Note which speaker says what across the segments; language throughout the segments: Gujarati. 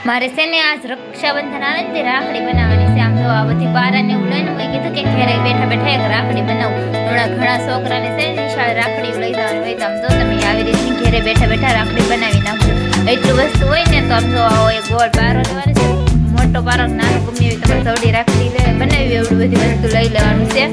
Speaker 1: મારે છે ને આજ રક્ષાબંધન આવે ને તે રાખડી બનાવવાની છે. આમ તો આ બધી બારાને એવું લઈને મેં કીધું કે ઘરે બેઠા બેઠા એક રાખડી બનાવું. હમણાં ઘણા છોકરાને છે ને નિશાળ રાખડી લઈ જવાનું હોય તો આમ તો તમે આવી રીતની ઘરે બેઠા બેઠા રાખડી બનાવી નાખો. એટલું વસ્તુ હોય ને તો આમ તો એક ગોળ પારો લેવાનો છે, મોટો પારો નાનો ગમે એવી તમારે થોડી રાખડી બનાવી એવડી બધી વસ્તુ લઈ લેવાનું છે.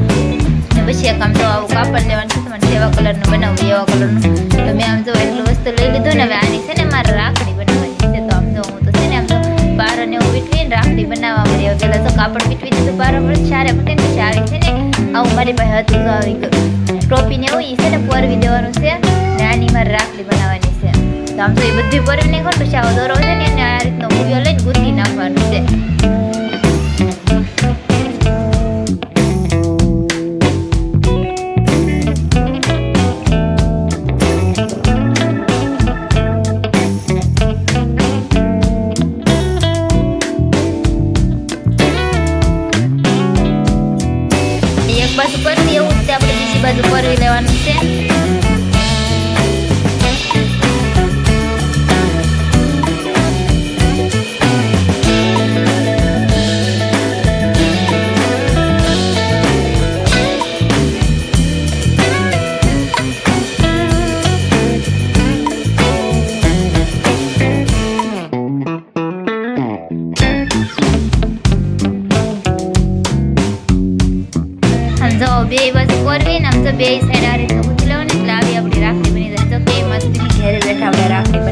Speaker 1: ને પછી એક આમ તો આવું કાપડ લેવાનું છે, તમારે જેવા કલરનું બનાવવું એવા કલરનું. તો મેં આમ તો એટલું વસ્તુ લઈ લીધું ને હવે આની છે ને મારે રાખડી બનાવવાની છે. તો આમ તો હું તો છે ને આમ તો બારોને એવું વીટવીને રાખડી બનાવવા મળી. પેલા તો કાપડ વીટવી દીધું બારો પર સારે પડે ને પછી આવી છે ને આવું મારી પાસે હતું તો આવી ગયું ટોપીને એવું એ છે ને પરવી દેવાનું છે ને આની મારે રાખડી બનાવવાની છે. તો આમ તો એ બધી પરવી નહીં ખોટ પછી આવો દોરો છે ને એને આ રીતનો મૂવ્યો લઈને ગૂંથી નાખવાનું છે. બાજુ પરવી એવું જ આપણે બીજી બાજુ પરવી લેવાનું છે. જો બે બાજુ પરવીને આમ તો બે સાઈડ આ રીતનું ગૂંથી લેવાનું એટલે આવી આપણી રાખડી બની જાય. તો કે મસ્તીની ઘરે બેઠા આપણે રાખડી